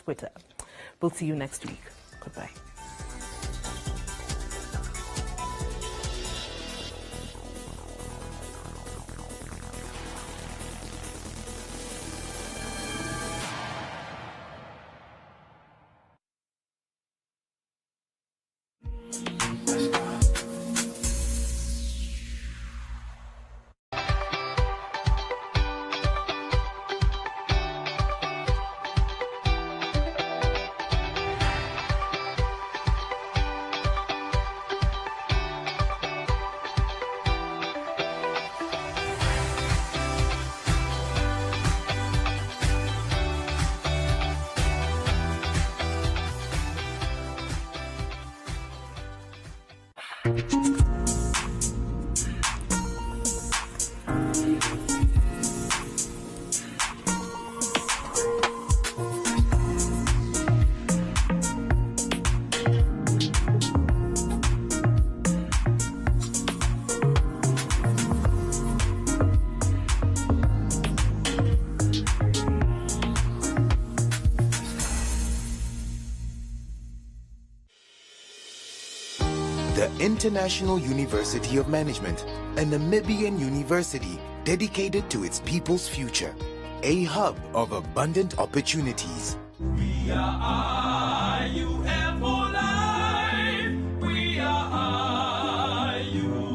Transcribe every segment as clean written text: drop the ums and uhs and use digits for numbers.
Twitter. We'll see you next week. Goodbye. The International University of Management, a Namibian university dedicated to its people's future, a hub of abundant opportunities. We are IUM for life. We are IUM.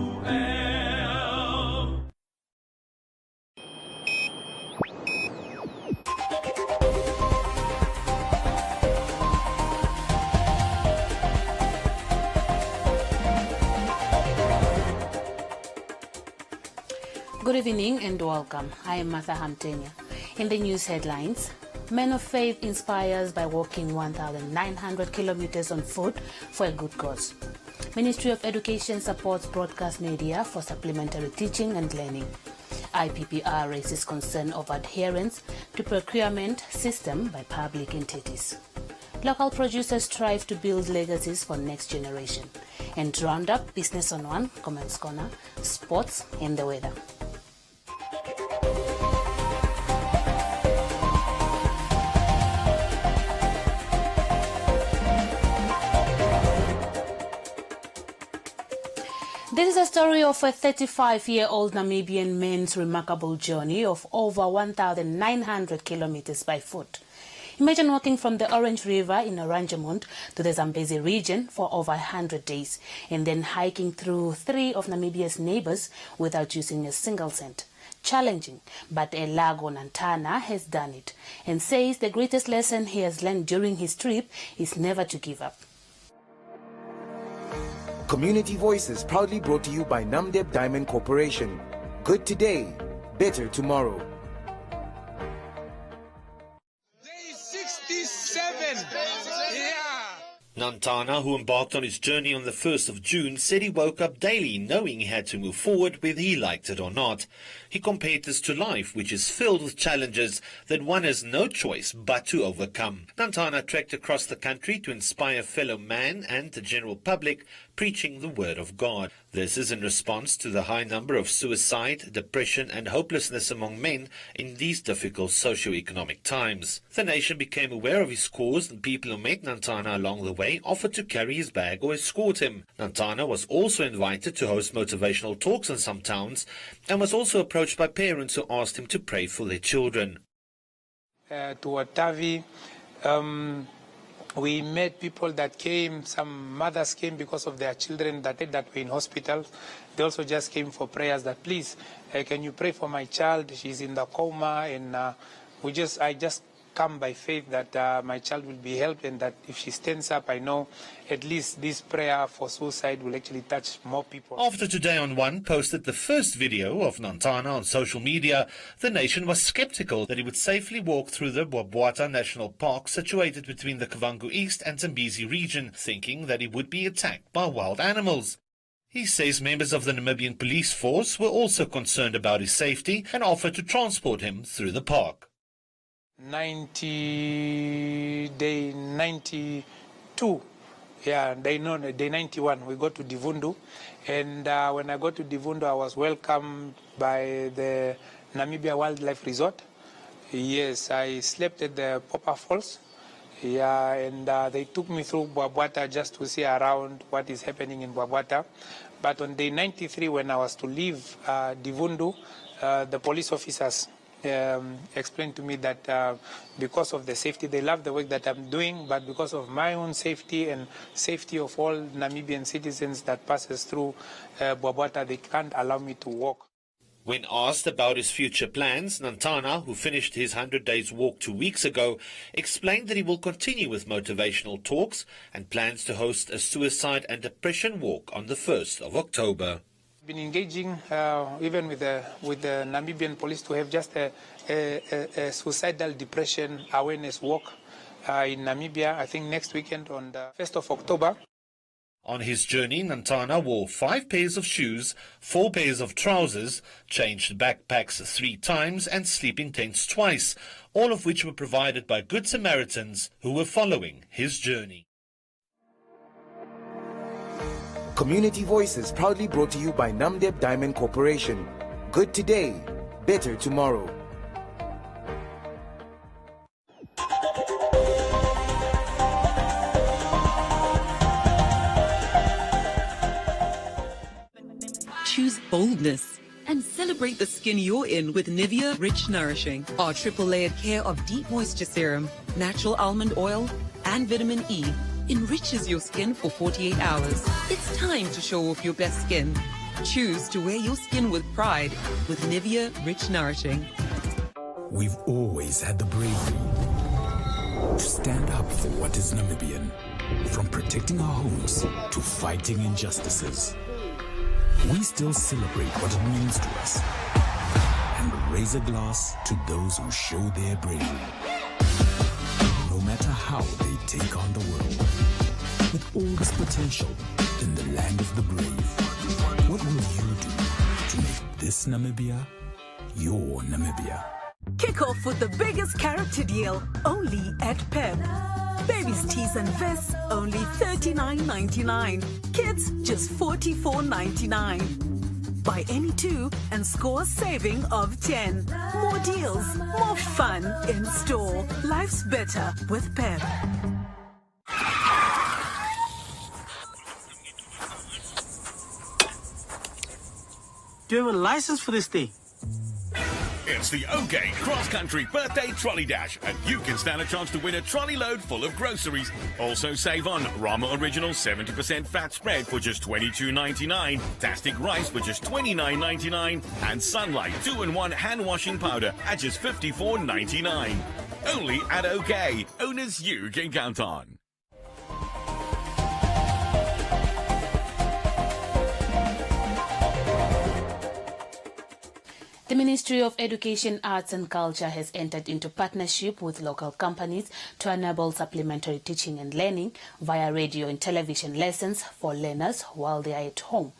Good evening and welcome. I am Martha Hamtenya. In the news headlines, Men of Faith inspires by walking 1,900 kilometers on foot for a good cause. Ministry of Education supports broadcast media for supplementary teaching and learning. IPPR raises concern over adherence to procurement system by public entities. Local producers strive to build legacies for next generation. And Roundup, Business on One, Comments Corner, Sports and the Weather. This is a story of a 35-year-old Namibian man's remarkable journey of over 1,900 kilometers by foot. Imagine walking from the Orange River in Oranjemund to the Zambezi region for over 100 days and then hiking through 3 of Namibia's neighbors without using a single cent. Challenging, but Elago Nantana has done it and says the greatest lesson he has learned during his trip is never to give up. Community Voices proudly brought to you by Namdeb Diamond Corporation. Good today, better tomorrow. Day 67. Yeah. Nantana, who embarked on his journey on the 1st of June, said he woke up daily knowing he had to move forward whether he liked it or not. He compared this to life, which is filled with challenges that one has no choice but to overcome. Nantana trekked across the country to inspire fellow man and the general public, preaching the word of God. This is in response to the high number of suicide, depression and hopelessness among men in these difficult socio-economic times. The nation became aware of his cause and people who met Nantana along the way offered to carry his bag or escort him. Nantana was also invited to host motivational talks in some towns and was also approached by parents who asked him to pray for their children. To Otavi, we met people that came, some mothers came because of their children that were in hospital. They also just came for prayers that, please, can you pray for my child? She's in the coma, and I just come by faith that my child will be helped, and that if she stands up, I know at least this prayer for suicide will actually touch more people. After Today on One posted the first video of Nantana on social media, the nation was skeptical that he would safely walk through the Bwabwata National Park situated between the Kavango East and Zambezi region, thinking that he would be attacked by wild animals. He says members of the Namibian police force were also concerned about his safety and offered to transport him through the park. Day 92, day 91, we got to Divundu, and when I got to Divundu, I was welcomed by the Namibia Wildlife Resort. Yes, I slept at the Popper Falls, Yeah, and they took me through Bwabwata just to see around what is happening in Bwabwata. But on day 93, when I was to leave Divundu, the police officers explained to me that because of the safety, they love the work that I'm doing, but because of my own safety and safety of all Namibian citizens that passes through Bwabwata, they can't allow me to walk. When asked about his future plans, Nantana, who finished his 100 days walk 2 weeks ago, explained that he will continue with motivational talks and plans to host a suicide and depression walk on the 1st of October. I've been engaging even with the Namibian police to have just a suicidal depression awareness walk in Namibia, I think next weekend on the 1st of October. On his journey, Nantana wore 5 pairs of shoes, 4 pairs of trousers, changed backpacks 3 times and sleeping tents twice, all of which were provided by Good Samaritans who were following his journey. Community Voices proudly brought to you by Namdeb Diamond Corporation. Good today, better tomorrow. Choose boldness and celebrate the skin you're in with Nivea Rich Nourishing. Our triple layered care of deep moisture serum, natural almond oil, and vitamin E enriches your skin for 48 hours. It's time to show off your best skin. Choose to wear your skin with pride with Nivea Rich Nourishing. We've always had the bravery to stand up for what is Namibian, from protecting our homes to fighting injustices. We still celebrate what it means to us and raise a glass to those who show their bravery. No matter how they take on the world, with all this potential in the land of the brave, what will you do to make this Namibia your Namibia? Kick off with the biggest character deal, only at Pep. Babies' tees and vests, only $39.99. Kids, just $44.99. Buy any 2 and score a saving of 10. More deals, more fun in store. Life's better with Pep. Do you have a license for this thing? It's the OK Cross Country Birthday Trolley Dash, and you can stand a chance to win a trolley load full of groceries. Also save on Rama Original 70% fat spread for just $22.99, Tastic Rice for just $29.99, and Sunlight 2-in-1 hand washing powder at just $54.99. Only at OK, owners you can count on. The Ministry of Education, Arts and Culture has entered into partnership with local companies to enable supplementary teaching and learning via radio and television lessons for learners while they are at home.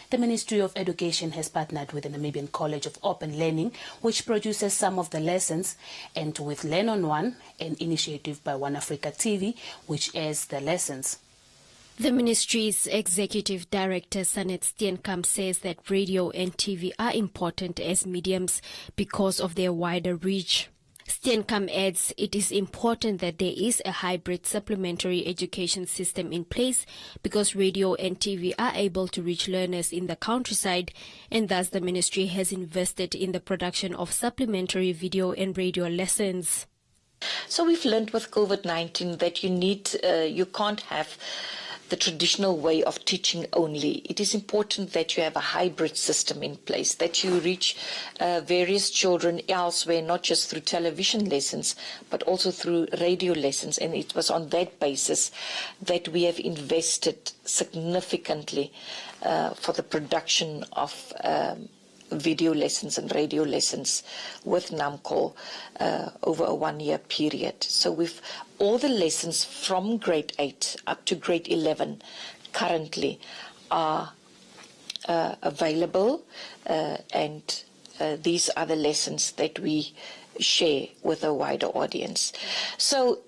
The Ministry of Education has partnered with the Namibian College of Open Learning, which produces some of the lessons, and with Learn on One, an initiative by One Africa TV, which airs the lessons. The ministry's executive director, Sanet Steenkamp, says that radio and TV are important as mediums because of their wider reach. Steenkamp adds it is important that there is a hybrid supplementary education system in place because radio and TV are able to reach learners in the countryside, and thus the ministry has invested in the production of supplementary video and radio lessons. So we've learned with COVID-19 that you can't have the traditional way of teaching only. It is important that you have a hybrid system in place, that you reach various children elsewhere, not just through television lessons, but also through radio lessons. And it was on that basis that we have invested significantly for the production of video lessons and radio lessons with NAMCOL over a 1-year period. So we've all the lessons from grade 8 up to grade 11 currently are available, and these are the lessons that we share with a wider audience. So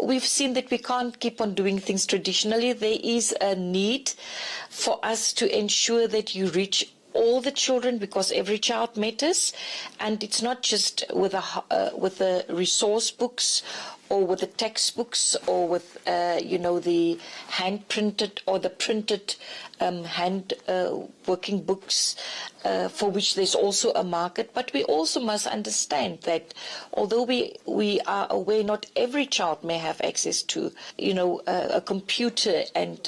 we've seen that we can't keep on doing things traditionally. There is a need for us to ensure that you reach all the children, because every child matters, and it's not just with the resource books or with the textbooks, or with, the hand-printed or the printed working books, for which there's also a market. But we also must understand that although we are aware not every child may have access to, a computer and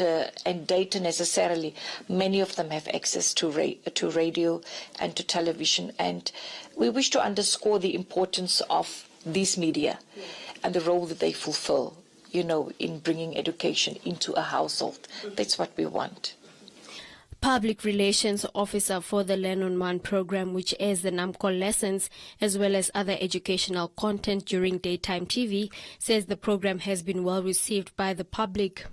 data necessarily, many of them have access to radio and to television. And we wish to underscore the importance of these media and the role that they fulfill, in bringing education into a household. That's what we want. Public Relations Officer for the Learn on One program, which airs the NAMCO lessons as well as other educational content during daytime TV, says the program has been well received by the public.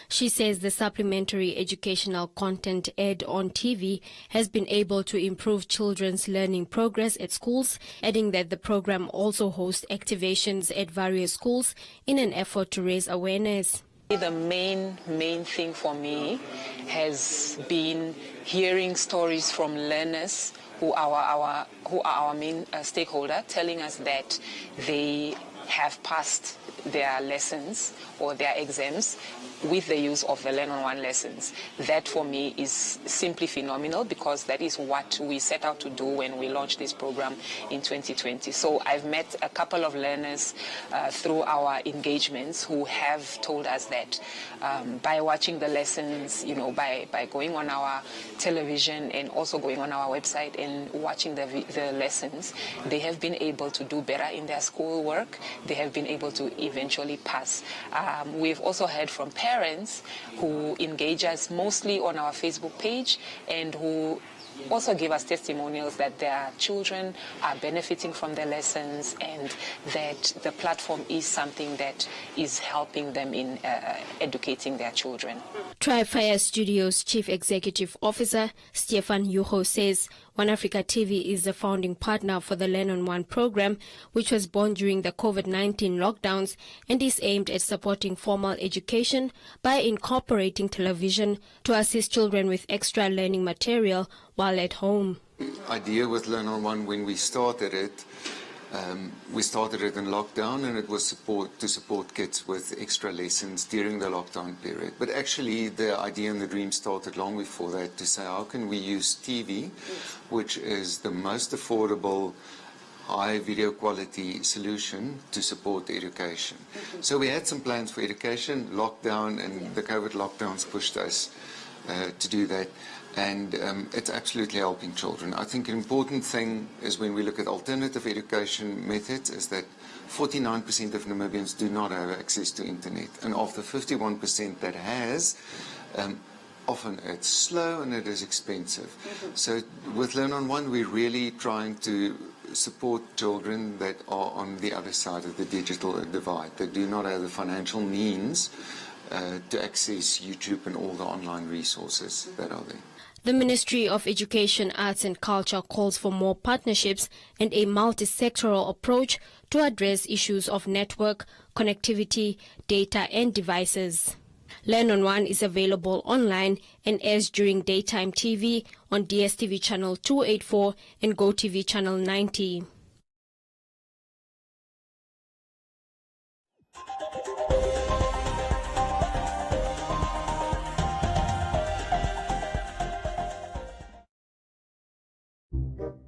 She says the supplementary educational content aired on TV has been able to improve children's learning progress at schools, adding that the program also hosts activations at various schools in an effort to raise awareness. The main thing for me has been hearing stories from learners who are our main stakeholder, telling us that they have passed their lessons or their exams with the use of the Learn on One lessons. That for me is simply phenomenal, because that is what we set out to do when we launched this program in 2020. So I've met a couple of learners through our engagements who have told us that by watching the lessons, by going on our television and also going on our website and watching the lessons, they have been able to do better in their schoolwork. They have been able to eventually pass. We've also heard from parents who engage us mostly on our Facebook page and who also give us testimonials that their children are benefiting from the lessons and that the platform is something that is helping them in educating their children. Tri-Fire Studios Chief Executive Officer Stefan Yuho says One Africa TV is the founding partner for the Learn on One program, which was born during the COVID-19 lockdowns and is aimed at supporting formal education by incorporating television to assist children with extra learning material while at home. Idea with Learn on One, when we started it in lockdown, and it was to support kids with extra lessons during the lockdown period. But actually the idea and the dream started long before that, to say how can we use TV, which is the most affordable high video quality solution, to support education. So we had some plans for education. Lockdown and the COVID lockdowns pushed us to do that. And it's absolutely helping children. I think an important thing is when we look at alternative education methods is that 49% of Namibians do not have access to internet. And of the 51% that has, often it's slow and it is expensive. So with Learn on One, we're really trying to support children that are on the other side of the digital divide, that do not have the financial means to access YouTube and all the online resources that are there. The Ministry of Education, Arts and Culture calls for more partnerships and a multi-sectoral approach to address issues of network, connectivity, data and devices. Learn on One is available online and airs during daytime TV on DSTV channel 284 and GoTV channel 90.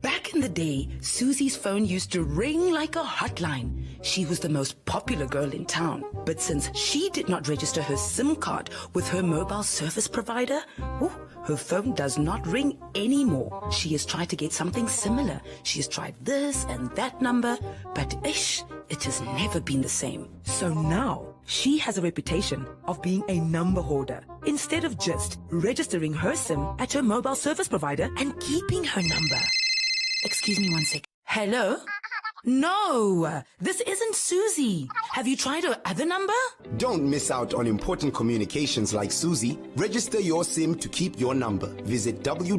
Back in the day, Susie's phone used to ring like a hotline. She was the most popular girl in town. But since she did not register her SIM card with her mobile service provider, her phone does not ring anymore. She has tried to get something similar. She has tried this and that number, but it has never been the same. So now, she has a reputation of being a number hoarder, instead of just registering her SIM at her mobile service provider and keeping her number. Excuse me one sec. Hello? No, this isn't Susie. Have you tried her other number? Don't miss out on important communications like Susie. Register your SIM to keep your number. Visit www.cran.na.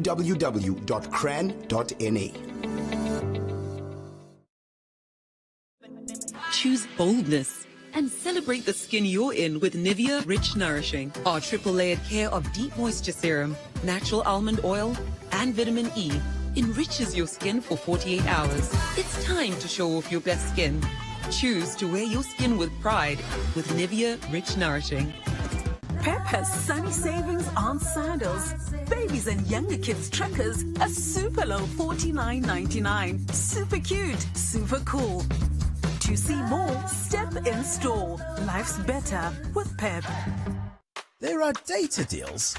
Choose boldness and celebrate the skin you're in with Nivea Rich Nourishing. Our triple layered care of deep moisture serum, natural almond oil, and vitamin E enriches your skin for 48 hours. It's time to show off your best skin. Choose to wear your skin with pride with Nivea Rich Nourishing. Pep has sunny savings on sandals. Babies and younger kids trackers a super low $49.99. Super cute, super cool. To see more, step in store. Life's better with Pep. There are data deals.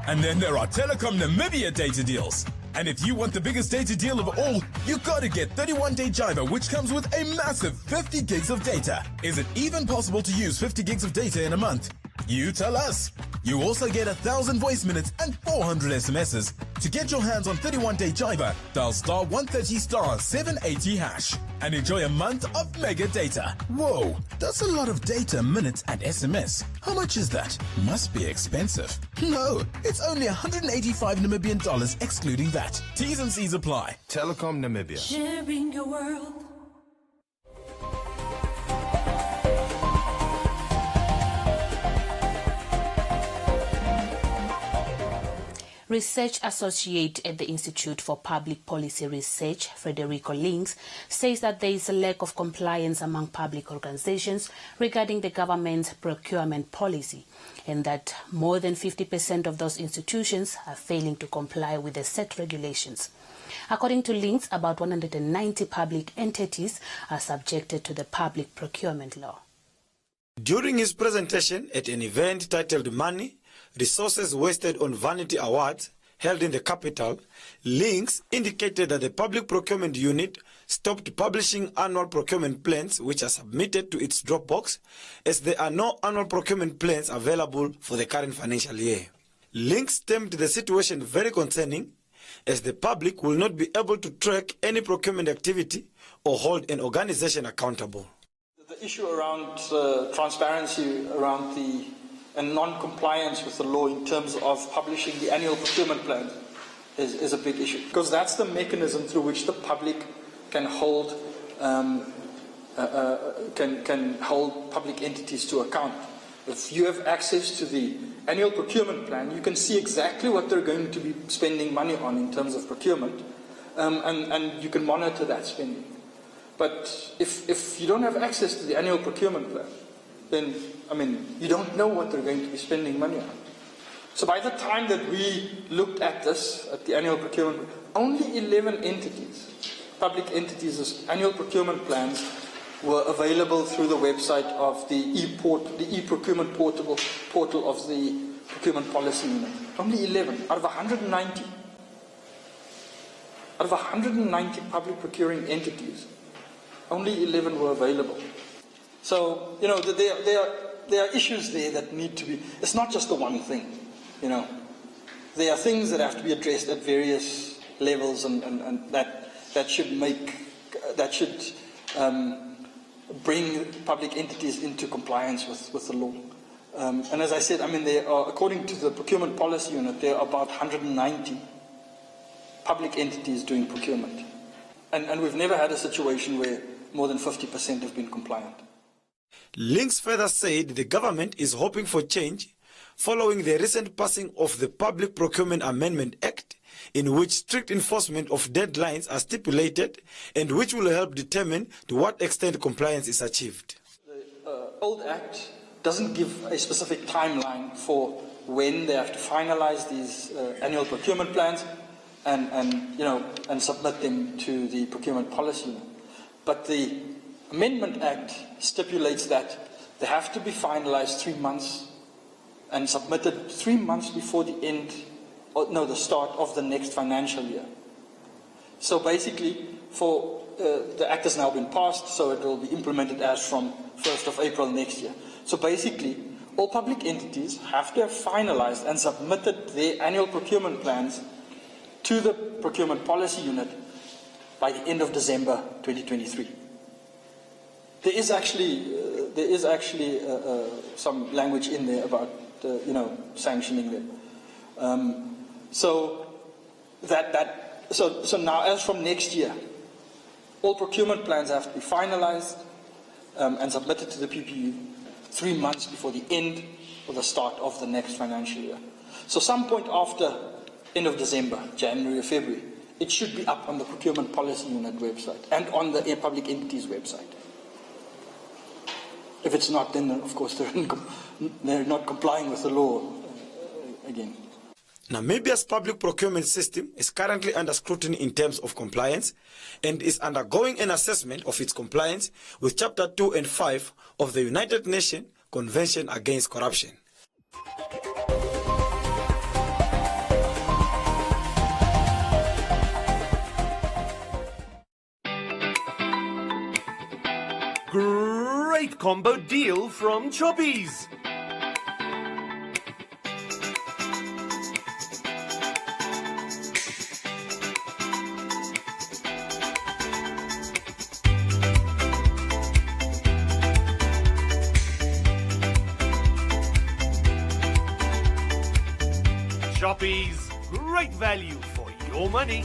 And then there are Telecom Namibia data deals. And if you want the biggest data deal of all, you gotta get 31-day Jiva, which comes with a massive 50 gigs of data. Is it even possible to use 50 gigs of data in a month? You tell us. You also get 1,000 voice minutes and 400 SMSs. To get your hands on 31-day Jiva, dial *130*780# and enjoy a month of mega data. Whoa, that's a lot of data, minutes and SMS. How much is that? Must be expensive. No, it's only 185 Namibian dollars excluding that. T's and C's apply. Telecom Namibia. Sharing your world. Research associate at the Institute for Public Policy Research, Frederico Links, says that there is a lack of compliance among public organizations regarding the government's procurement policy, and that more than 50% of those institutions are failing to comply with the set regulations. According to Links, about 190 public entities are subjected to the public procurement law. During his presentation at an event titled Money, Resources Wasted on Vanity Awards, held in the capital, Links indicated that the Public Procurement Unit stopped publishing annual procurement plans which are submitted to its Dropbox, as there are no annual procurement plans available for the current financial year. Links termed the situation very concerning, as the public will not be able to track any procurement activity or hold an organization accountable. The issue around transparency around and non-compliance with the law in terms of publishing the annual procurement plan is a big issue, because that's the mechanism through which the public can hold public entities to account. If you have access to the annual procurement plan, you can see exactly what they're going to be spending money on in terms of procurement, and you can monitor that spending. But if you don't have access to the annual procurement plan, then, you don't know what they're going to be spending money on. So by the time that we looked at this, at the annual procurement, only 11 entities, public entities' annual procurement plans were available through the website of the e-procurement portal of the Procurement Policy Unit. Only 11 out of 190. Out of 190 public procuring entities, only 11 were available. So, there are issues there that need to be, it's not just the one thing, There are things that have to be addressed at various levels, and that should bring public entities into compliance with the law. And as I said, there are, according to the Procurement Policy Unit, there are about 190 public entities doing procurement. And we've never had a situation where more than 50% have been compliant. Links further said the government is hoping for change following the recent passing of the Public Procurement Amendment Act, in which strict enforcement of deadlines are stipulated and which will help determine to what extent compliance is achieved. The old Act doesn't give a specific timeline for when they have to finalize these annual procurement plans and submit them to the Procurement Policy Unit. But the Amendment Act stipulates that they have to be finalized 3 months and submitted 3 months before the start of the next financial year. So basically, the Act has now been passed, so it will be implemented as from 1st of April next year. So basically, all public entities have to have finalized and submitted their annual procurement plans to the Procurement Policy Unit by the end of December 2023. There is actually some language in there about sanctioning them. So now, as from next year, all procurement plans have to be finalized and submitted to the PPU 3 months before the end or the start of the next financial year. So some point after end of December, January or February, it should be up on the Procurement Policy Unit website and on the Public Entities website. If it's not, then of course they're not complying with the law again. Namibia's public procurement system is currently under scrutiny in terms of compliance and is undergoing an assessment of its compliance with Chapter 2 and 5 of the United Nations Convention Against Corruption. Great combo deal from Choppies. Choppies, great value for your money.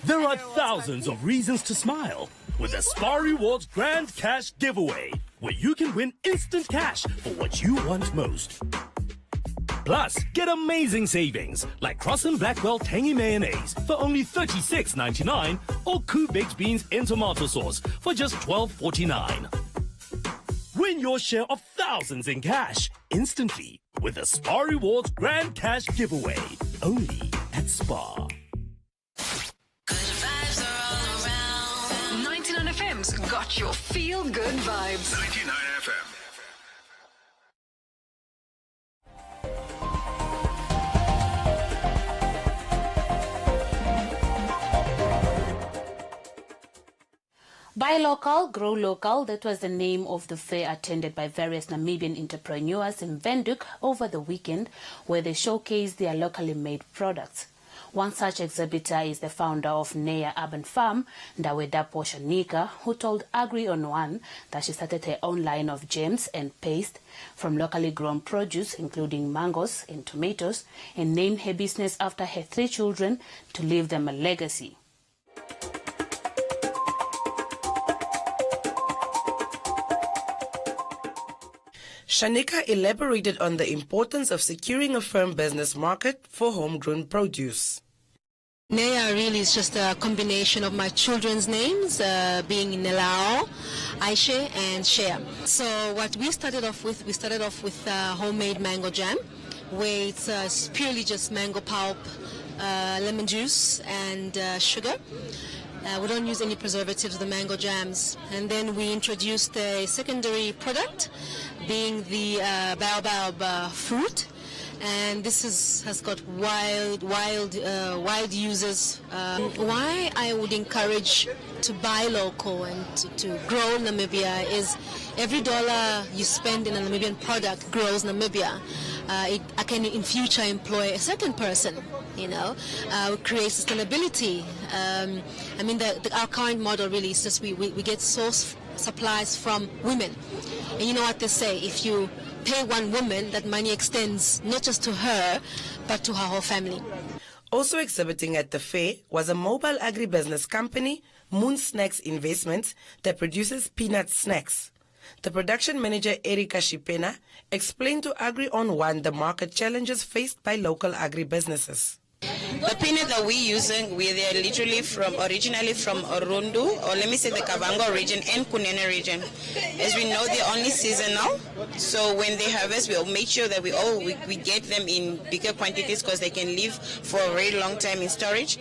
There are thousands of reasons to smile with the Spar Rewards Grand Cash Giveaway, where you can win instant cash for what you want most. Plus, get amazing savings like Cross and Blackwell Tangy Mayonnaise for only $36.99 or Koo Baked Beans in tomato sauce for just $12.49. Win your share of thousands in cash instantly with the Spar Rewards Grand Cash Giveaway, only at Spar. 99 FM's got your feel-good vibes. 99 FM. Buy local, grow local. That was the name of the fair attended by various Namibian entrepreneurs in Windhoek over the weekend, where they showcased their locally made products. One such exhibitor is the founder of Neya Urban Farm, Ndawedapo Shanika, who told Agri on One that she started her own line of jams and paste from locally grown produce, including mangoes and tomatoes, and named her business after her 3 children to leave them a legacy. Shanika elaborated on the importance of securing a firm business market for homegrown produce. Neya really is just a combination of my children's names, being Nelao, Aisha, and Shea. So what we started off with homemade mango jam, where it's purely just mango pulp, lemon juice, and sugar. We don't use any preservatives, the mango jams. And then we introduced a secondary product, being the baobab fruit. And this has got wild users. Why I would encourage to buy local and to grow Namibia is every dollar you spend in a Namibian product grows Namibia. I can in future employ a second person, create sustainability. Our current model really is just we get source supplies from women. And you know what they say, if you pay one woman, that money extends not just to her, but to her whole family. Also exhibiting at the fair was a mobile agribusiness company, Moon Snacks Investments, that produces peanut snacks. The production manager, Erika Shipena, explained to Agri on One the market challenges faced by local agribusinesses. The peanut that we're using, they're literally originally from Orundu, or let me say the Kavango region and Kunene region. As we know, they're only seasonal, so when they harvest, we'll make sure that we get them in bigger quantities because they can live for a very long time in storage.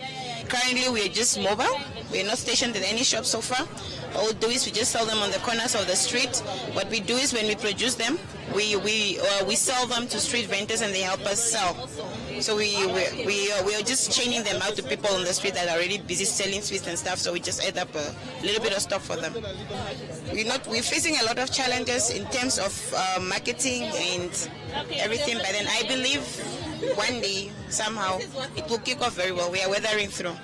Currently, we're just mobile. We're not stationed at any shop so far. All we do is we just sell them on the corners of the street. What we do is when we produce them, we sell them to street vendors and they help us sell. So we are just chaining them out to people on the street that are already busy selling sweets and stuff. So we just add up a little bit of stock for them. We're facing a lot of challenges in terms of marketing and everything. But then I believe one day somehow it will kick off very well. We are weathering through.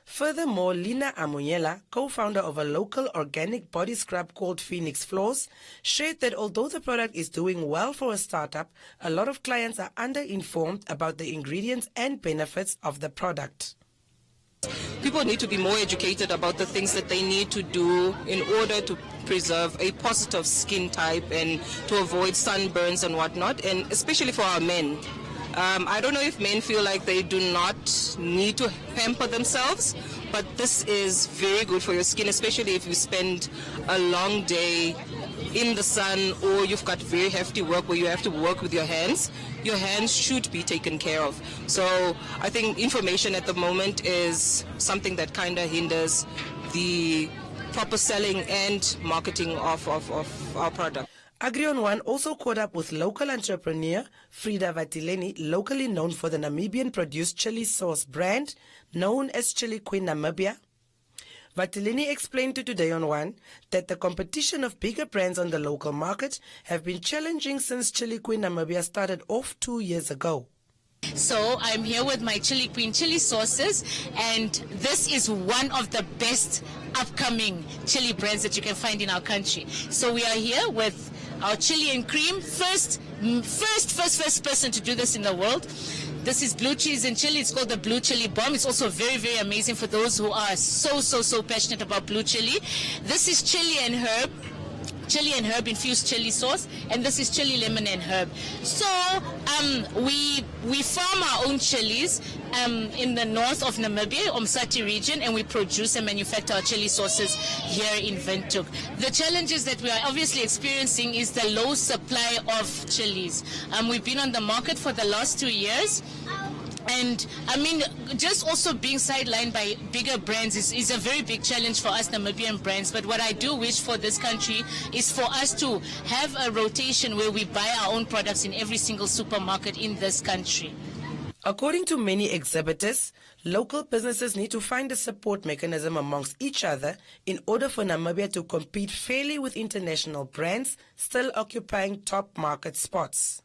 Furthermore, Lina Amunyela, co-founder of a local organic body scrub called Phoenix Floors, shared that although the product is doing well for a startup, a lot of clients are underinformed about the ingredients and benefits of the product. People need to be more educated about the things that they need to do in order to preserve a positive skin type and to avoid sunburns and whatnot, and especially for our men. I don't know if men feel like they do not need to pamper themselves, but this is very good for your skin, especially if you spend a long day in the sun or you've got very hefty work where you have to work with your hands. Your hands should be taken care of. So I think information at the moment is something that kind of hinders the proper selling and marketing of our product. Agrion One also caught up with local entrepreneur Frida Vatileni, locally known for the Namibian-produced chili sauce brand known as Chili Queen Namibia. Vatileni explained to Today on One that the competition of bigger brands on the local market have been challenging since Chili Queen Namibia started off 2 years ago. So I'm here with my Chili Queen chili sauces, and this is one of the best upcoming chili brands that you can find in our country. So we are here with our chili and cream, first person to do this in the world. This is blue cheese and chili. It's called the blue chili bomb. It's also very, very amazing for those who are so passionate about blue chili. This is chili and herb infused chili sauce, and this is chili lemon and herb. So we farm our own chilies in the north of Namibia, Umsati region, and we produce and manufacture our chili sauces here in Windhoek. The challenges that we are obviously experiencing is the low supply of chilies. We've been on the market for the last 2 years. And I mean, just also being sidelined by bigger brands is a very big challenge for us Namibian brands. But what I do wish for this country is for us to have a rotation where we buy our own products in every single supermarket in this country. According to many exhibitors, local businesses need to find a support mechanism amongst each other in order for Namibia to compete fairly with international brands still occupying top market spots.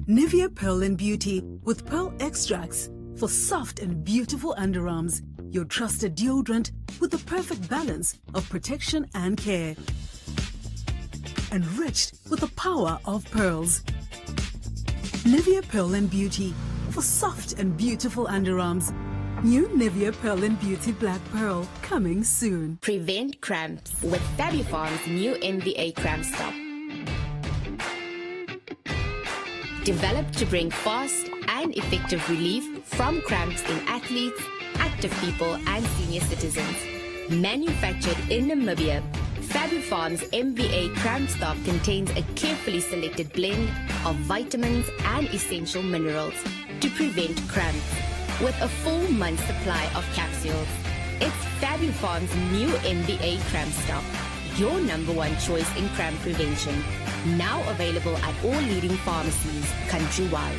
Nivea Pearl and Beauty with pearl extracts for soft and beautiful underarms. Your trusted deodorant with the perfect balance of protection and care. Enriched with the power of pearls. Nivea Pearl and Beauty for soft and beautiful underarms. New Nivea Pearl and Beauty Black Pearl coming soon. Prevent cramps with Fabufarm's new NBA Cramp Stop. Developed to bring fast and effective relief from cramps in athletes, active people and senior citizens. Manufactured in Namibia, Fabufarm's MVA Cramp Stop contains a carefully selected blend of vitamins and essential minerals to prevent cramps, with a full month's supply of capsules. It's Fabufarm's new MVA Cramp Stop, your #1 choice in cramp prevention. Now available at all leading pharmacies countrywide.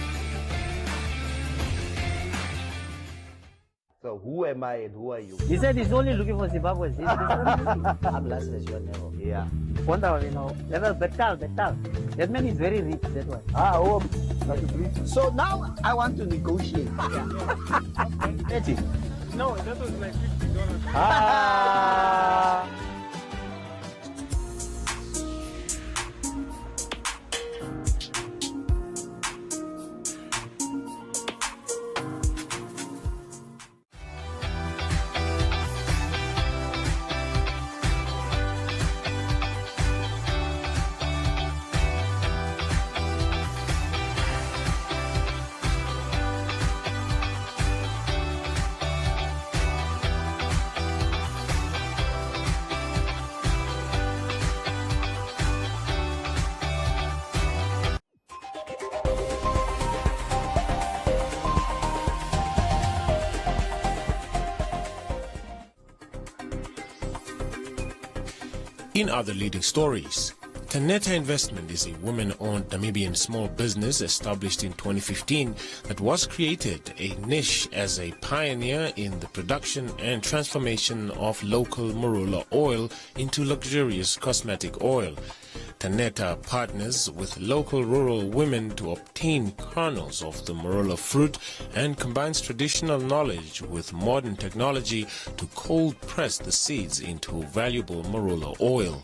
So who am I and who are you? He said he's only looking for Zimbabweans. I'm last as your level. Yeah. Wonder, level betal. That man is very rich, that one. So now I want to negotiate. No, that was like $50. In other leading stories, Taneta Investment is a women-owned Namibian small business established in 2015 that was created a niche as a pioneer in the production and transformation of local marula oil into luxurious cosmetic oil. Taneta partners with local rural women to obtain kernels of the marula fruit and combines traditional knowledge with modern technology to cold press the seeds into valuable marula oil.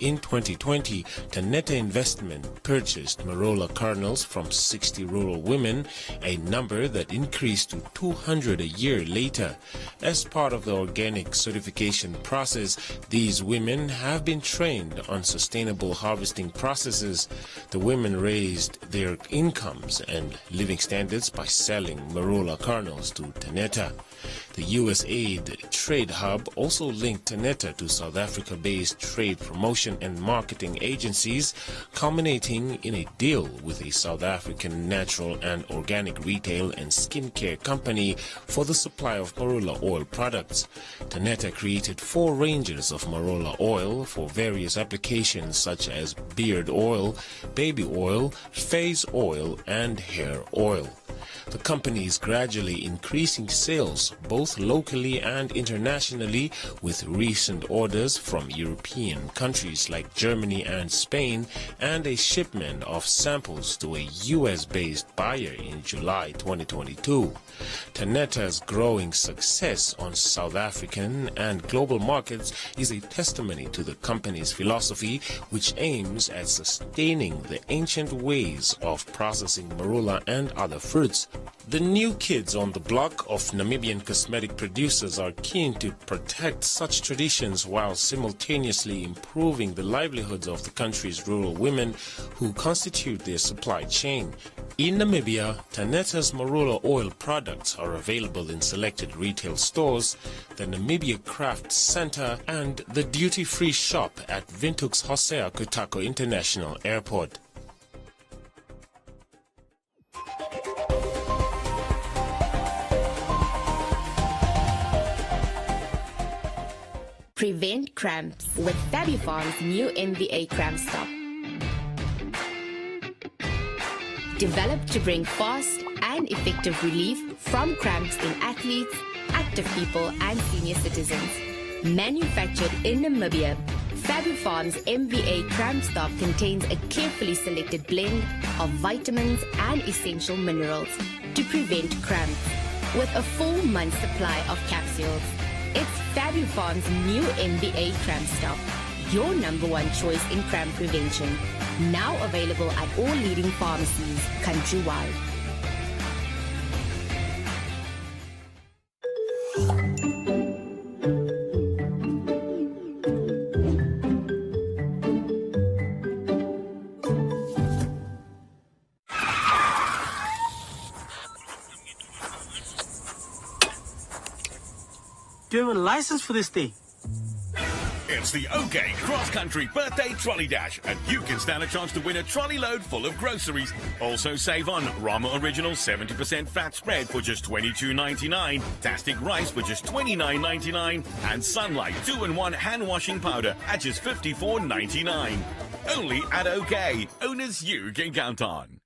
In 2020, Taneta Investment purchased Marola kernels from 60 rural women, a number that increased to 200 a year later. As part of the organic certification process, these women have been trained on sustainable harvesting processes. The women raised their incomes and living standards by selling Marola kernels to Taneta. The USAID Trade Hub also linked Taneta to South Africa-based trade promotion and marketing agencies, culminating in a deal with a South African natural and organic retail and skincare company for the supply of Marola oil products. Taneta created 4 ranges of Marola oil for various applications such as beard oil, baby oil, face oil, and hair oil. The company is gradually increasing sales both locally and internationally, with recent orders from European countries like Germany and Spain, and a shipment of samples to a US-based buyer in July 2022. Taneta's growing success on South African and global markets is a testimony to the company's philosophy, which aims at sustaining the ancient ways of processing marula and other fruits. The new kids on the block of Namibian cosmetic producers are keen to protect such traditions while simultaneously improving the livelihoods of the country's rural women who constitute their supply chain. In Namibia, Taneta's marula oil products are available in selected retail stores, the Namibia Craft Center, and the duty-free shop at Windhoek's Hosea Kutako International Airport. Prevent cramps with Fabifarm's new MVA Cramp Stop. Developed to bring fast and effective relief from cramps in athletes, active people, and senior citizens. Manufactured in Namibia, Fabifarm's MVA Cramp Stop contains a carefully selected blend of vitamins and essential minerals to prevent cramps, with a full month's supply of capsules. It's Fabifarm's new MVA Cramp Stop, your #1 choice in cramp prevention. Now available at all leading pharmacies countrywide. Do you have a license for this thing? It's the OK Cross Country Birthday Trolley Dash, and you can stand a chance to win a trolley load full of groceries. Also save on Rama Original 70% fat spread for just $22.99, Tastic Rice for just $29.99, and Sunlight 2-in-1 hand washing powder at just $54.99. Only at OK, owners you can count on.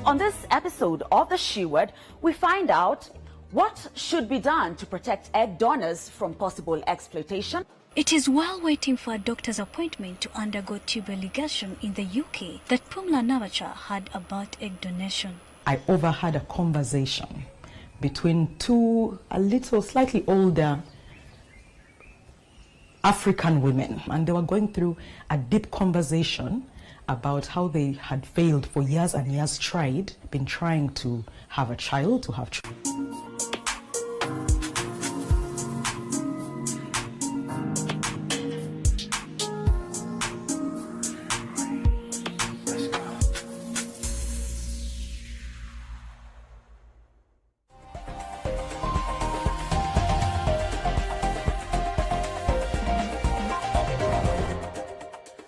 On this episode of The She Word, we find out what should be done to protect egg donors from possible exploitation. It is while waiting for a doctor's appointment to undergo tubal ligation in the UK that Pumla Navacha heard about egg donation. I overheard a conversation between two slightly older African women, and they were going through a deep conversation about how they had failed for years and years, been trying to have a child, to have children.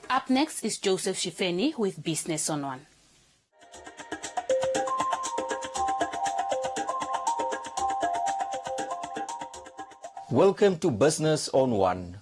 Up next is Joseph Shifeni with Business on One. Welcome to Business on One.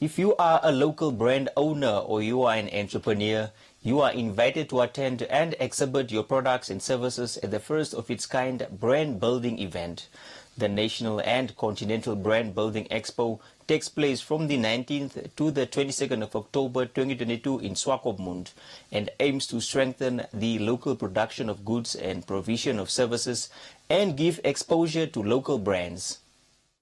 If you are a local brand owner or you are an entrepreneur, you are invited to attend and exhibit your products and services at the first of its kind brand building event. The National and Continental Brand Building Expo takes place from the 19th to the 22nd of October 2022 in Swakopmund and aims to strengthen the local production of goods and provision of services and give exposure to local brands.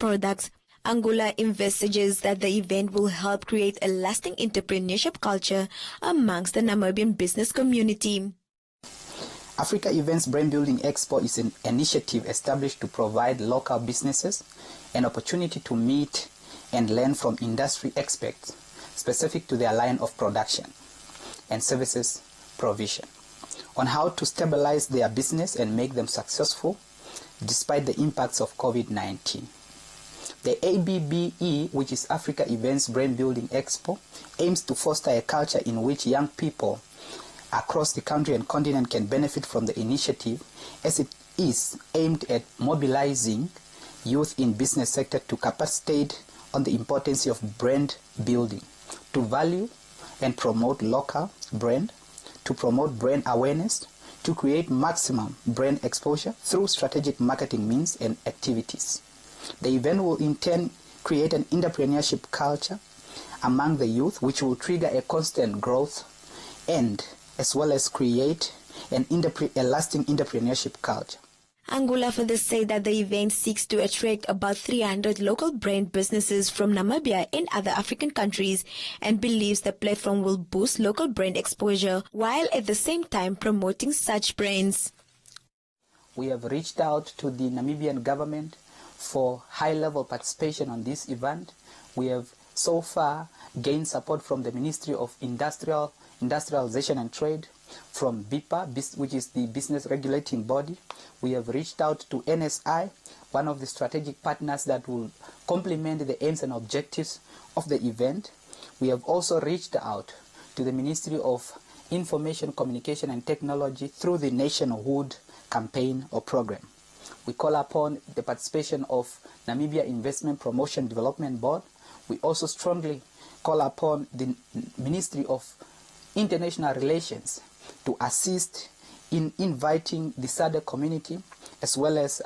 products. Angola envisages that the event will help create a lasting entrepreneurship culture amongst the Namibian business community. Africa Events Brand Building Expo is an initiative established to provide local businesses an opportunity to meet and learn from industry experts specific to their line of production and services provision on how to stabilize their business and make them successful despite the impacts of COVID-19. The ABBE, which is Africa Events Brand Building Expo, aims to foster a culture in which young people across the country and continent can benefit from the initiative, as it is aimed at mobilizing youth in business sector to capacitate on the importance of brand building, to value and promote local brand, to promote brand awareness, to create maximum brand exposure through strategic marketing means and activities. The event will in turn create an entrepreneurship culture among the youth, which will trigger a constant growth and as well as create a lasting entrepreneurship culture. Angola further said that the event seeks to attract about 300 local brand businesses from Namibia and other African countries and believes the platform will boost local brand exposure while at the same time promoting such brands. We have reached out to the Namibian government for high-level participation on this event. We have so far gained support from the Ministry of Industrialization and Trade, from BIPA, which is the business regulating body. We have reached out to NSI, one of the strategic partners that will complement the aims and objectives of the event. We have also reached out to the Ministry of Information, Communication and Technology through the Nationhood campaign or program. We call upon the participation of Namibia Investment Promotion Development Board. We also strongly call upon the Ministry of International Relations to assist in inviting the SADC community as well as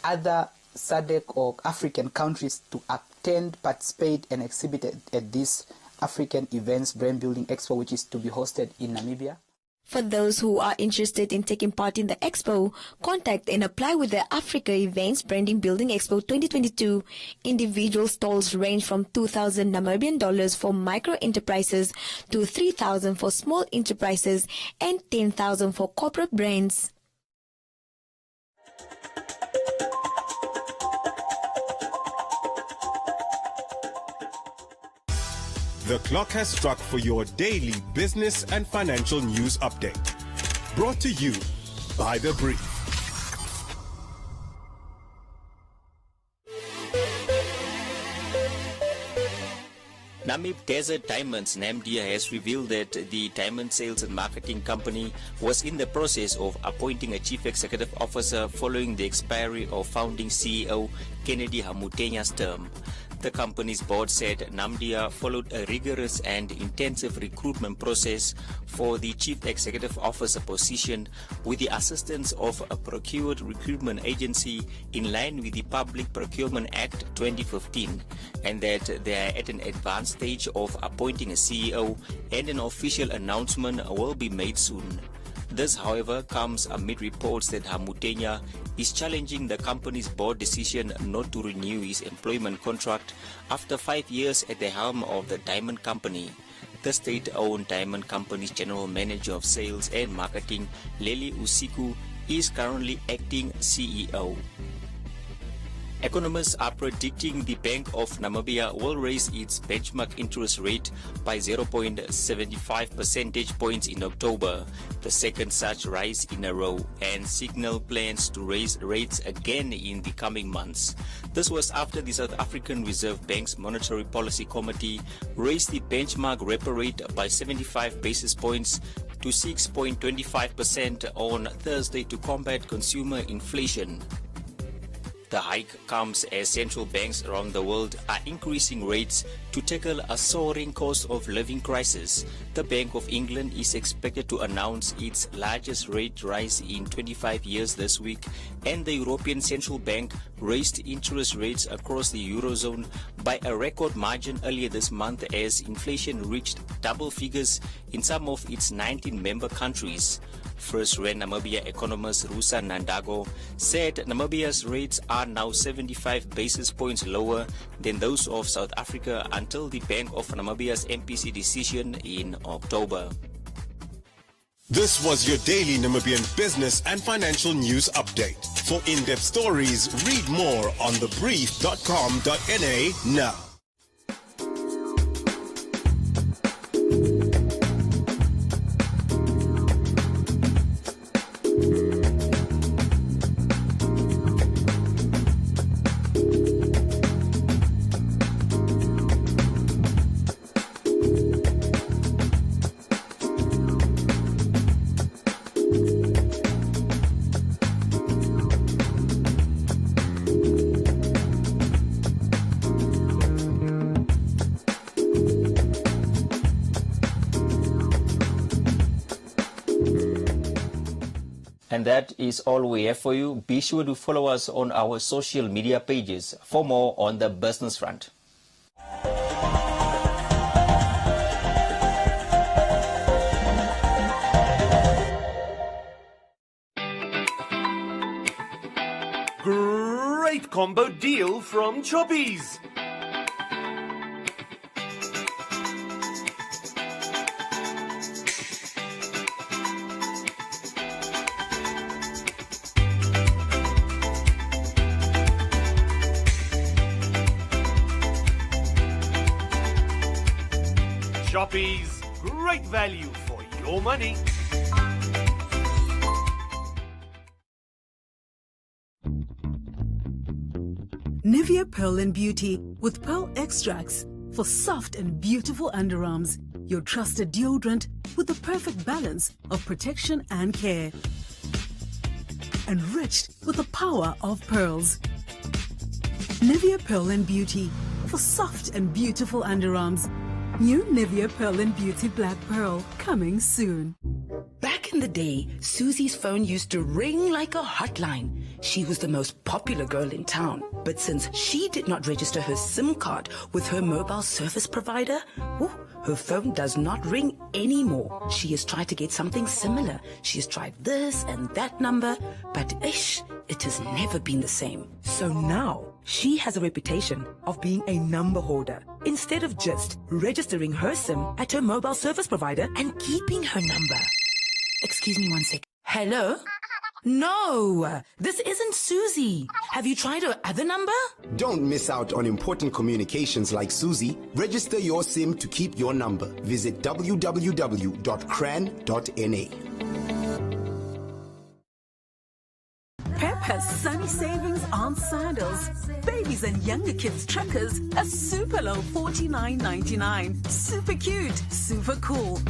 other SADC or African countries to attend, participate and exhibit at this African Events Brand Building Expo, which is to be hosted in Namibia. For those who are interested in taking part in the expo, contact and apply with the Africa Events Branding Building Expo 2022. Individual stalls range from 2,000 Namibian dollars for micro enterprises to 3,000 for small enterprises and 10,000 for corporate brands. The clock has struck for your daily business and financial news update. Brought to you by The Brief. Namib Desert Diamonds, Namibia, has revealed that the diamond sales and marketing company was in the process of appointing a chief executive officer following the expiry of founding CEO Kennedy Hamutenya's term. The company's board said Namibia followed a rigorous and intensive recruitment process for the chief executive officer position with the assistance of a procured recruitment agency in line with the Public Procurement Act 2015, and that they are at an advanced stage of appointing a CEO and an official announcement will be made soon. This, however, comes amid reports that Hamutenya is challenging the company's board decision not to renew his employment contract after 5 years at the helm of the diamond company. The state-owned diamond company's general manager of sales and marketing, Leli Usiku, is currently acting CEO. Economists are predicting the Bank of Namibia will raise its benchmark interest rate by 0.75 percentage points in October, the second such rise in a row, and signal plans to raise rates again in the coming months. This was after the South African Reserve Bank's Monetary Policy Committee raised the benchmark repo rate by 75 basis points to 6.25% on Thursday to combat consumer inflation. The hike comes as central banks around the world are increasing rates to tackle a soaring cost of living crisis. The Bank of England is expected to announce its largest rate rise in 25 years this week, and the European Central Bank raised interest rates across the Eurozone by a record margin earlier this month as inflation reached double figures in some of its 19 member countries. First Rand Namibia economist Rusa Nandago said Namibia's rates are now 75 basis points lower than those of South Africa until the Bank of Namibia's MPC decision in October. This was your daily Namibian business and financial news update. For in-depth stories, read more on thebrief.com.na now. And that is all we have for you. Be sure to follow us on our social media pages for more on the business front. Great combo deal from Choppies. Choppies, great value for your money. Nivea Pearl and Beauty with pearl extracts for soft and beautiful underarms. Your trusted deodorant with the perfect balance of protection and care. Enriched with the power of pearls. Nivea Pearl and Beauty for soft and beautiful underarms. New Nivea Pearl and Beauty Black Pearl coming soon. Back in the day, Susie's phone used to ring like a hotline. She was the most popular girl in town. But since she did not register her SIM card with her mobile service provider, her phone does not ring anymore. She has tried to get something similar. She has tried this and that number, but it has never been the same. So now, she has a reputation of being a number hoarder. Instead of just registering her SIM at her mobile service provider and keeping her number. Excuse me one sec. Hello? No, this isn't Susie. Have you tried her other number? Don't miss out on important communications like Susie. Register your SIM to keep your number. Visit www.cran.na. Pep has sunny savings on sandals. Babies and younger kids truckers, a super low $49.99. Super cute, super cool.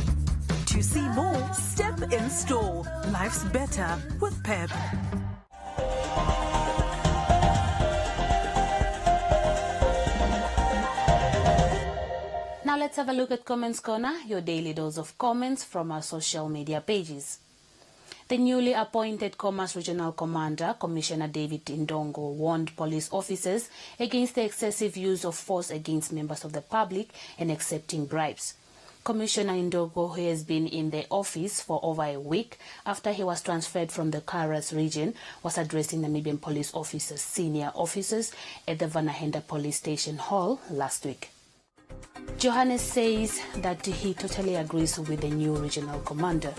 To see more, step in store. Life's better with Pep. Now let's have a look at Comments Corner, your daily dose of comments from our social media pages. The newly appointed Commerce Regional Commander, Commissioner David Indongo, warned police officers against the excessive use of force against members of the public and accepting bribes. Commissioner Indongo, who has been in the office for over a week after he was transferred from the Karas region, was addressing Namibian police officers, senior officers at the Vanahenda Police Station Hall last week. Johannes says that he totally agrees with the new regional commander.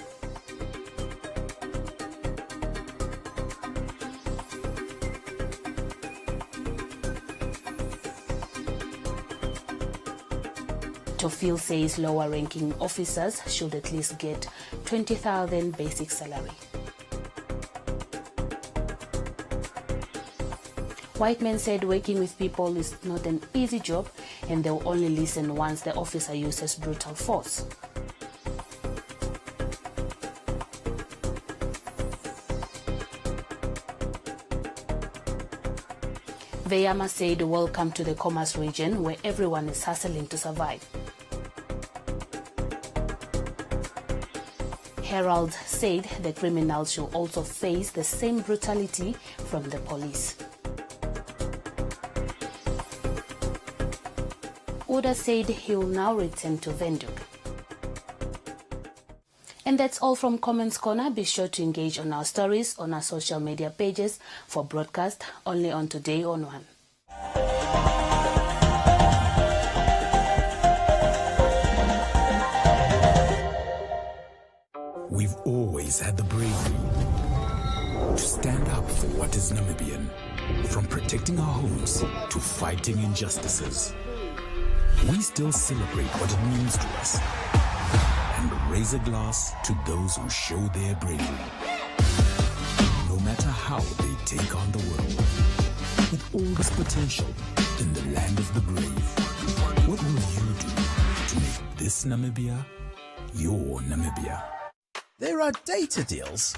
Tofil says lower-ranking officers should at least get 20,000 basic salary. White man said working with people is not an easy job and they'll only listen once the officer uses brutal force. Veyama said welcome to the Commerce region where everyone is hustling to survive. Herald said the criminals should also face the same brutality from the police. Oda said he will now return to Windhoek. And that's all from Comments Corner. Be sure to engage on our stories on our social media pages for broadcast only on Today on One. We've always had the bravery to stand up for what is Namibian, from protecting our homes to fighting injustices. We still celebrate what it means to us and raise a glass to those who show their bravery. No matter how they take on the world, with all this potential in the land of the brave, what will you do to make this Namibia your Namibia? There are data deals.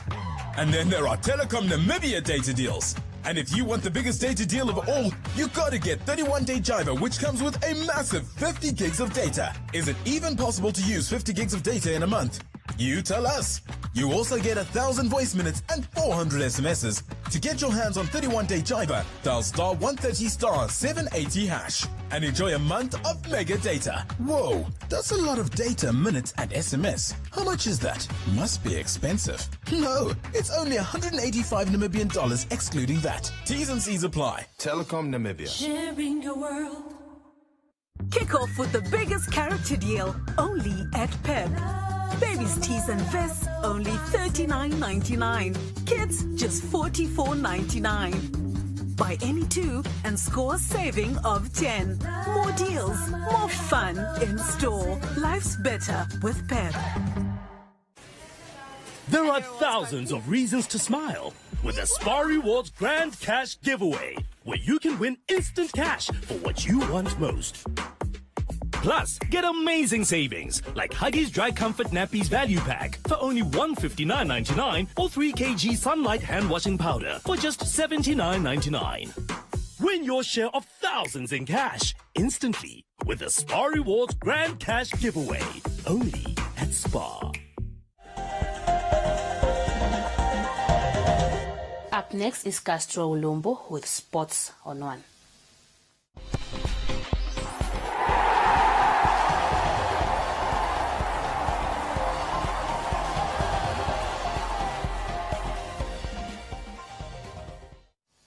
And then there are Telecom Namibia data deals. And if you want the biggest data deal of all, you gotta get 31-day Jiva, which comes with a massive 50 gigs of data. Is it even possible to use 50 gigs of data in a month? You tell us. You also get 1,000 voice minutes and 400 SMSs. To get your hands on 31-day Jiva, dial star 130 star 780 hash and enjoy a month of mega data. Whoa, that's a lot of data, minutes and SMS. How much is that? Must be expensive. No, it's only 185 Namibian dollars excluding that. T's and C's apply. Telecom Namibia. Sharing your world. Kick off with the biggest character deal only at Pep. Babies' tees and vests only $39.99. Kids just $44.99. Buy any two and score a saving of 10. More deals, more fun in store. Life's better with Pep. There are thousands of reasons to smile with the Spar Rewards Grand Cash Giveaway, where you can win instant cash for what you want most. Plus, get amazing savings like Huggies Dry Comfort Nappies Value Pack for only $159.99 or 3 kg Sunlight Hand Washing Powder for just $79.99. Win your share of thousands in cash instantly with the Spar Rewards Grand Cash Giveaway, only at Spar. Up next is Castro Ulumbo with Sports on One.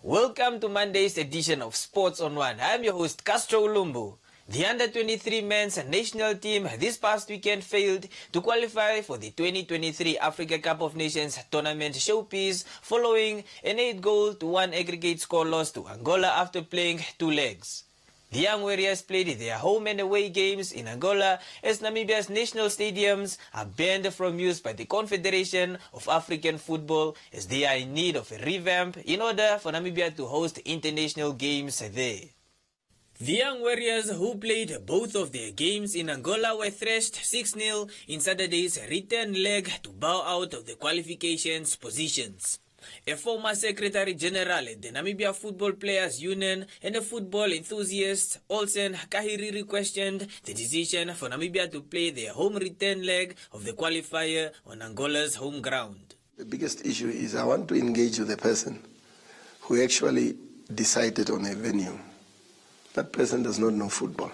Welcome to Monday's edition of Sports on One. I'm your host, Castro Ulumbo. The under-23 men's national team this past weekend failed to qualify for the 2023 Africa Cup of Nations tournament showpiece following an 8-1 aggregate score loss to Angola after playing 2 legs. The Young Warriors played their home and away games in Angola as Namibia's national stadiums are banned from use by the Confederation of African Football as they are in need of a revamp in order for Namibia to host international games there. The Young Warriors, who played both of their games in Angola, were thrashed 6-0 in Saturday's return leg to bow out of the qualifications positions. A former Secretary General at the Namibia Football Players Union and a football enthusiast, Olsen Kahiriri, questioned the decision for Namibia to play their home return leg of the qualifier on Angola's home ground. The biggest issue is I want to engage with the person who actually decided on a venue. That person does not know football.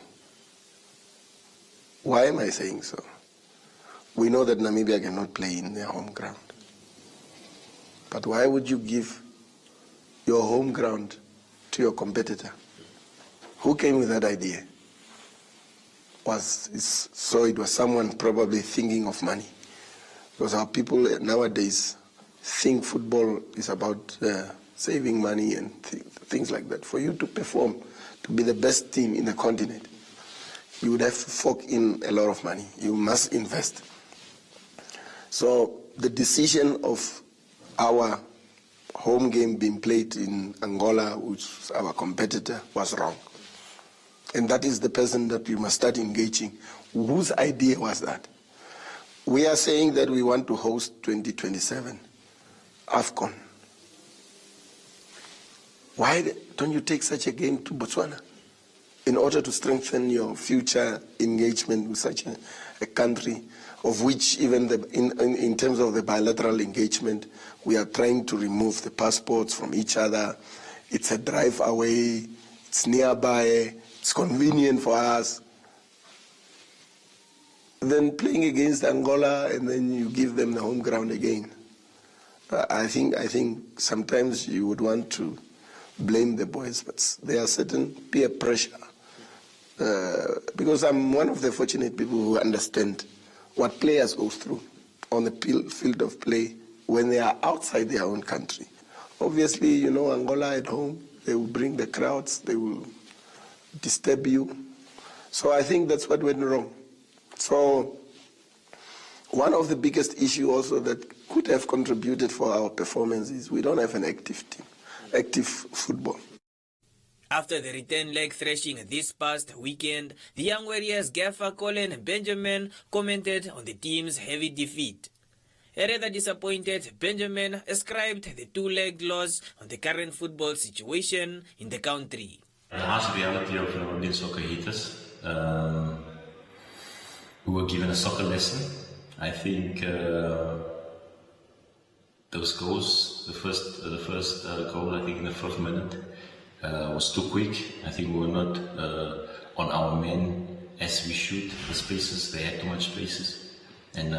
Why am I saying so? We know that Namibia cannot play in their home ground. But why would you give your home ground to your competitor? Who came with that idea? So it was someone probably thinking of money. Because our people nowadays think football is about saving money and things like that. For you to perform, to be the best team in the continent, you would have to fork in a lot of money. You must invest. So the decision of our home game being played in Angola, which is our competitor, was wrong. And that is the person that we must start engaging. Whose idea was that? We are saying that we want to host 2027 AFCON. Why don't you take such a game to Botswana in order to strengthen your future engagement with such a country, of which even in terms of the bilateral engagement, we are trying to remove the passports from each other. It's a drive away, it's nearby, it's convenient for us. than playing against Angola and then you give them the home ground again. I think sometimes you would want to blame the boys, but there are certain peer pressure. Because I'm one of the fortunate people who understand what players go through on the field of play when they are outside their own country. Obviously, you know, Angola at home, they will bring the crowds, they will disturb you. So I think that's what went wrong. So one of the biggest issues also that could have contributed for our performance is we don't have an active team, active football. After the return leg thrashing this past weekend, the young warriors Gaffer, Colin and Benjamin commented on the team's heavy defeat. A rather disappointed Benjamin ascribed the two-leg loss on the current football situation in the country. The harsh reality of Namibian soccer hitters. We were given a soccer lesson. I think those goals, the first goal, I think in the 4th minute, was too quick. I think we were not on our men as we should. The spaces, they had too much spaces. And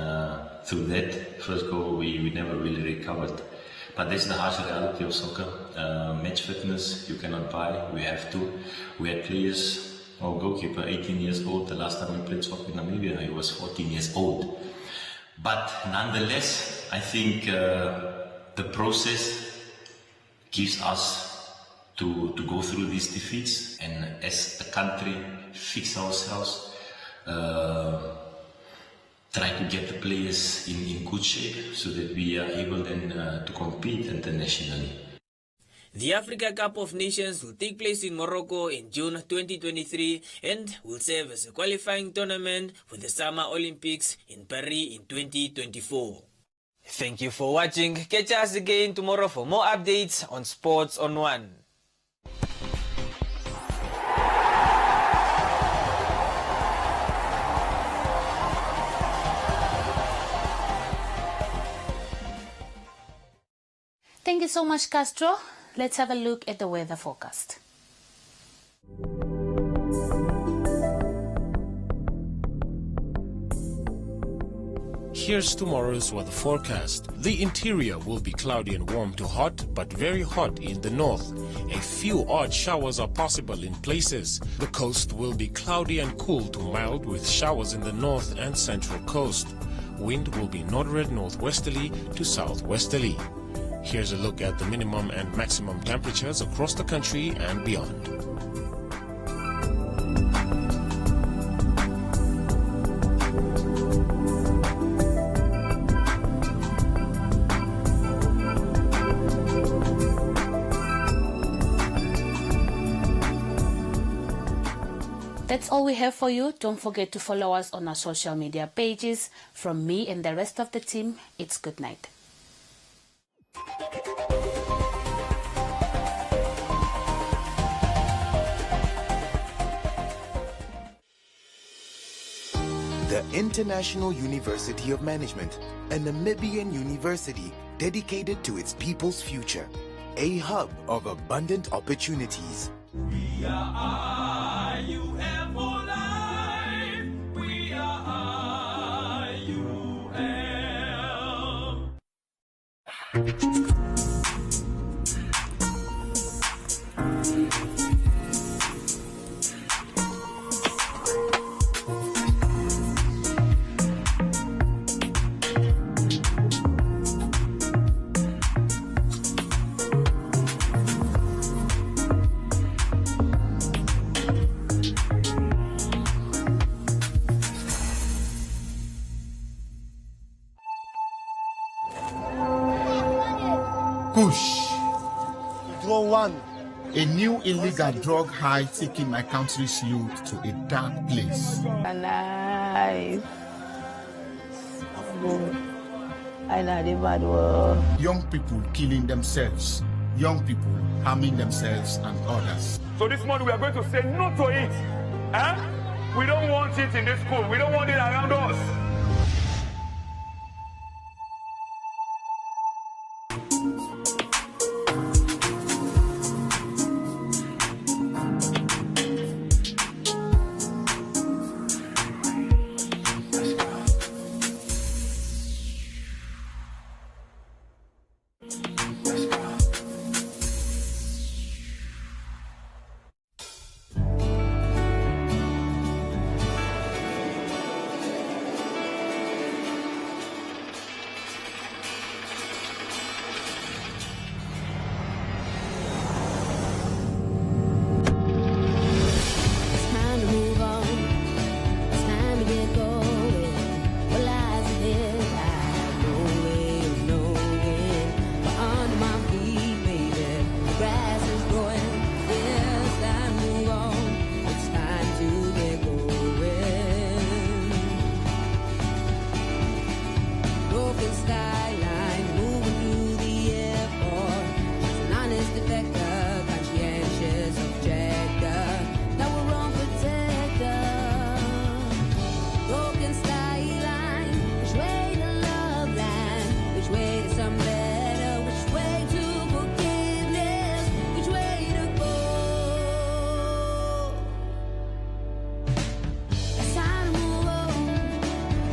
through that first goal, we never really recovered. But that's the harsh reality of soccer. Match fitness, you cannot buy, we have to. We had players, our goalkeeper, 18 years old. The last time we played soccer in Namibia, he was 14 years old. But nonetheless, I think the process gives us to go through these defeats and as a country fix ourselves, try to get the players in good shape so that we are able then to compete internationally. The Africa Cup of Nations will take place in Morocco in June 2023 and will serve as a qualifying tournament for the Summer Olympics in Paris in 2024. Thank you for watching. Catch us again tomorrow for more updates on Sports on One. Thank you so much, Castro. Let's have a look at the weather forecast. Here's tomorrow's weather forecast. The interior will be cloudy and warm to hot, but very hot in the north. A few odd showers are possible in places. The coast will be cloudy and cool to mild with showers in the north and central coast. Wind will be moderate northwesterly to southwesterly. Here's a look at the minimum and maximum temperatures across the country and beyond. That's all we have for you. Don't forget to follow us on our social media pages. From me and the rest of the team, it's good night. The International University of Management, a Namibian university dedicated to its people's future, a hub of abundant opportunities. We are IUM for life. We are IUM. Push. Draw one. A new illegal drug high taking my country's youth to a dark place. Nice. I know the bad world. Young people killing themselves. Young people harming themselves and others. So this month we are going to say no to it. Eh? We don't want it in this school. We don't want it around us. skyline, moving through the airport. She's an honest defector, conscientious objector. Now we're on protector. Broken skyline, which way to love land, which way to some better, which way to forgiveness, which way to go. It's time to move on,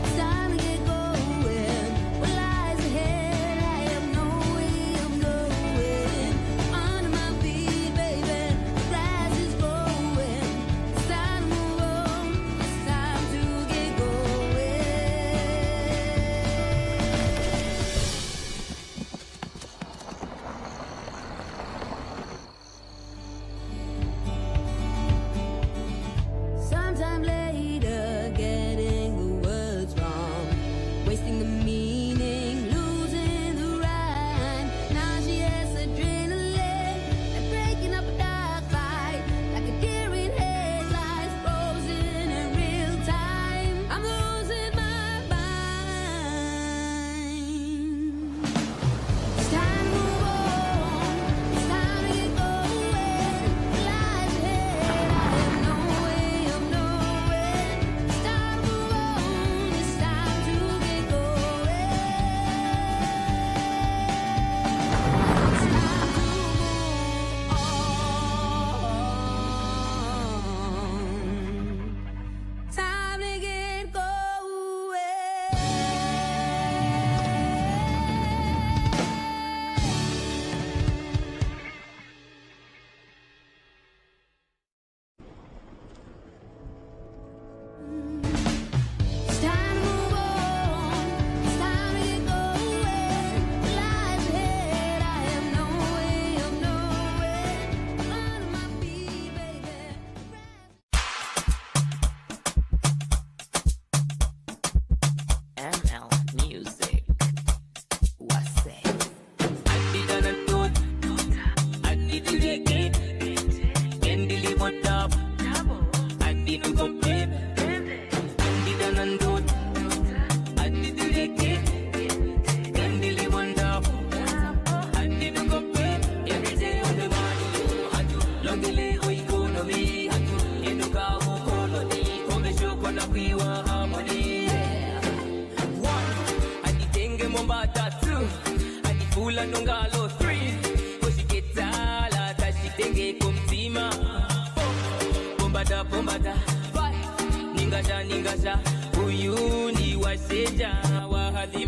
it's time to get going. What lies ahead, I have no way of knowing. Under my feet, baby, the grass is growing. It's time to move on, it's time to get going. Sometime later, getting the words wrong, wasting the meaning, losing the rhyme. Now she has adrenaline, like breaking up a dark fight, like a deer in headlights, frozen in real time. I'm losing my mind. It's time to move on, it's time to get going. What lies ahead, I have no way of knowing. It's time to move on, it's time to get going. It's time to move on. Time to get going. It's time to move on, it's time to get going. What lies ahead, I have no way of knowing. Under my feet, baby. ML Music. What's it? I did an toad. I did the reggae. Kendili what up? I did the complete. I did an toad. I did the reggae. Kendili what up? I did the complete. Every day on the body. Long delay o economy. Enuka o colony. Come show kona kwiwa harmony. Aditenge mombata 2, adifula nongalo 3, koshiketala tashitenge kumtima 4, bombada 5, ningasha uyuni washeja wahadi